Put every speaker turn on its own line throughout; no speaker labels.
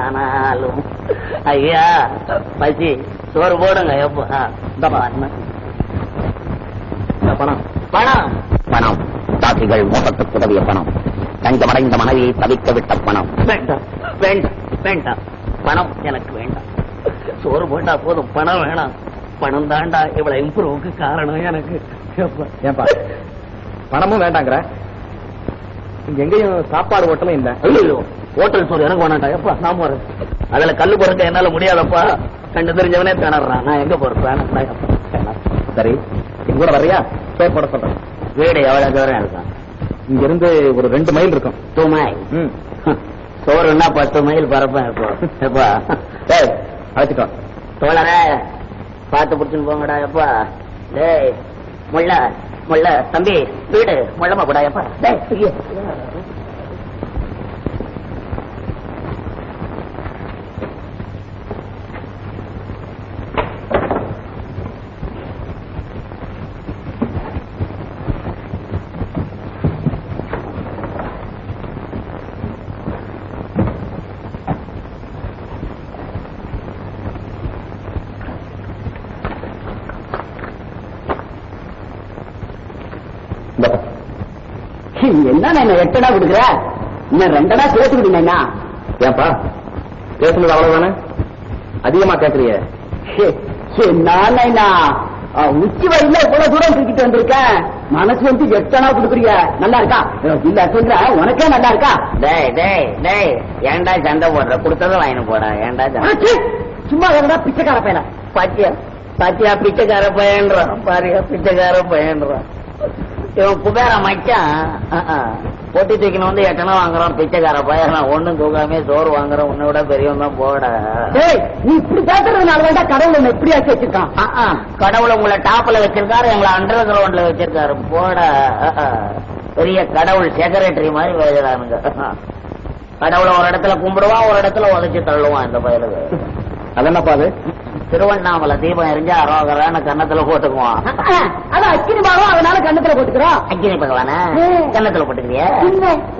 ஆனாலும் ஐயா பசி சோறு போடுங்க எப்ப
பணம்
பணம்
பணம் சாட்சிகள் மோசத்துக்கு உதவிய பணம் தஞ்சமடைந்த மனைவியை தவிக்க விட்ட பணம்.
வேண்டாம் வேண்டாம் வேண்டாம், பணம் எனக்கு வேண்டாம். சோறு போட்டா போதும், பணம் வேணாம். பணம் தாண்டா இவ்வளவு இம்ப்ரூவுக்கு காரணம் எனக்கு.
ஏன்பா பணமும் வேண்டாங்கிற? இங்க எங்கேயும் சாப்பாடு ஹோட்டலும் இல்ல.
ஐயோ, ஹோட்டல் சோறு எனக்கு வேணாண்டா. எப்பா நான் போறேன். அதுல கல்லு பொறுக்க என்னால முடியாதப்பா. கண்டு தெரிஞ்சவனே திணறான். நான் எங்க போறேன்?
சரி, இங்க கூட வர்றியா? போய் போட சொல்றேன்.
வீடு எவ்வளவு தூரம் இருக்கும்?
இங்க இருந்து ஒரு 2 மைல் இருக்கும்.
2 மைல்? சோறுன்னா 10 மைல் பரப்பேன். எப்பா
அழைச்சிட்டோ
தோழர பார்த்து பிடிச்சுன்னு போங்கடா. எப்பா டேய் முள்ள முள்ள தம்பி வீடு முள்ளமா கூடா. எப்பா டேய் என்ன 8 கொடுக்குற? இன்னும் 2 சேர்த்து விடுங்க.
ஏன்பா பேசுனது அவ்வளவுதானே? அதிகமா கேட்கறிய?
என்ன உச்சி வரையில இவ்வளவு தூரம் தூக்கிட்டு வந்திருக்கேன். மனசு வந்து 8 கொடுக்குறீங்க. நல்லா இருக்கா? இல்ல சொல்ற, உனக்கே நல்லா இருக்கா? டேய் டேய் டேய், ஏன்டா சண்டை போடுற? கொடுத்ததும் வாங்கி போட. ஏன்டா சும்மா வேணா பிச்சைக்கார பையன பாத்தியா? பாத்தியா பிச்சைக்கார பையன்றான். பாரியா பிச்சைக்கார பையன்றான். இவன் புகார மச்சான் பொட்டி தூக்கின வந்து 8 வாங்குறான். பிச்சைக்கார பையன் ஒண்ணும் தூக்காமே சோறு வாங்குறான். உன்னை விட பெரியவன் தான் போட. நீ இப்படி பேசுறதுனால கடவுள் உன்னை எப்படி ஆச்சு வச்சிருக்கான். கடவுளை உங்களை டாப்ல வச்சிருக்காரு, எங்களை அண்டர் கிரவுண்ட்ல வச்சிருக்காரு. போட பெரிய கடவுள் செக்ரட்டரி மாதிரி பேசுறானுங்க. கடவுளை ஒரு இடத்துல கும்பிடுவான், ஒரு இடத்துல உதச்சு தள்ளுவான் இந்த பயலுக்கு.
அது என்னப்பா? அது
திருவண்ணாமலை தீபம் எரிஞ்சா அரோகரான கன்னத்துல போட்டுக்குவான். அதான் அக்கினி பகவான், அதனால கன்னத்துல போட்டுக்கிறோம். அக்கினி பகவான கன்னத்துல போட்டுக்கிறிய?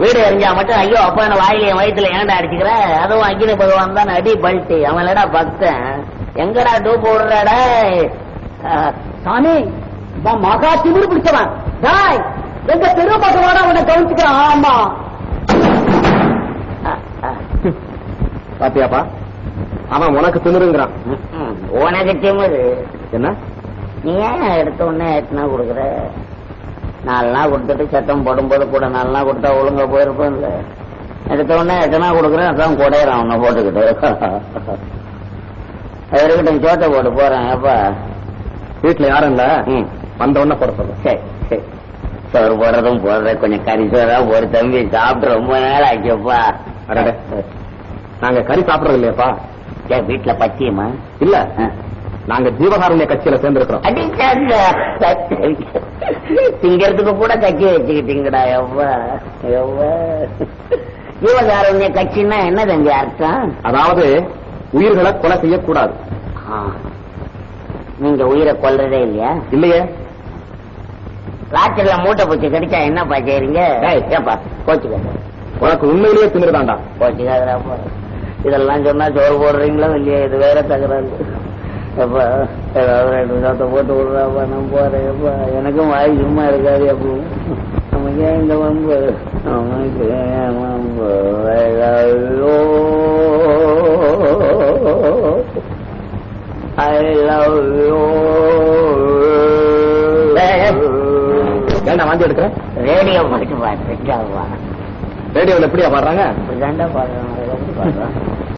வீடு எரிஞ்சா மட்டும் ஐயோ அப்பா என்ன வாயிலையும் வயிற்றுல ஏன்டா அடிச்சுக்கிற? அதுவும் அக்கினி பகவான் தான் அடி பல்ட்டி. அவன்டா பக்தன். எங்கடா டூ போடுறாடா சாமி? மகா திமிரு பிடிச்சவன். எங்க தெரு பகவான உன்னை கவனிச்சுக்கிறான். ஆமா
பாத்தியாப்பா, அவன் உனக்கு திமிருங்கிறான்.
உனக்கு திமிரு
என்ன?
நீ ஏன் எடுத்த உடனே 8 கொடுக்குற? 4 கொடுத்துட்டு சத்தம் போடும்போது கூட 4 கொடுத்தா ஒழுங்கா போயிருப்போம். இல்ல எடுத்த உடனே 8 கொடுக்குறேன். அதான் கொடையிறான் உன்னை போட்டுக்கிட்டு. அது இருக்கட்டும், சோட்டை போட்டு போறேன். எப்பா
வீட்டுல யாரும் இல்ல, வந்த உடனே போட சொல்றேன்.
சரி சரி, சோறு போடுறதும் போடுற கொஞ்சம் கறி சோறா ஒரு தம்பி சாப்பிட்டு ரொம்ப நேரம் ஆச்சுப்பா.
நாங்க கறி சாப்பிடறது இல்லையாப்பா.
வீட்டுல பச்சியமா?
இல்ல, நாங்க ஜீவகாருண்ய கட்சியில சேர்ந்திருக்கிறோம்.
திங்கிறதுக்கு கூட கட்சி வச்சுக்கிட்டீங்கடா. எவ்வா எவ்வா ஜீவகாருண்ய கட்சின்னா என்ன தம்பி அர்த்தம்?
அதாவது உயிர்களை கொலை செய்யக்கூடாது.
நீங்க உயிரை கொல்றதே இல்லையா?
இல்லையே.
ராத்திரில மூட்டை பூச்சி கடிச்சா என்னப்பா செய்றீங்க? ஏப்பா கோச்சுக்க,
உனக்கு உண்மையிலேயே திமிருதாண்டா.
கோச்சுக்காதரா போ. இதெல்லாம் சொன்னா சோறு போடுறீங்களா இல்லையா? இது வேற தகராறு. எப்பா ஏதாவது 2 விஷயத்தை போட்டு விடுறாப்பா. நான் போறேன். எப்பா எனக்கும் வாய் சும்மா இருக்காது. அப்போ நமக்கு ஏன் இந்த வம்பு? நமக்கு ஏன் வம்பு? I love you.
ஏன்டா வாந்தி எடுக்கிறேன்?
ரேடியோ போயிட்டு பாட்டு
ரேடியோவில் எப்படியா பாடுறாங்க?
இப்படிதாண்டா பாடுறாங்க.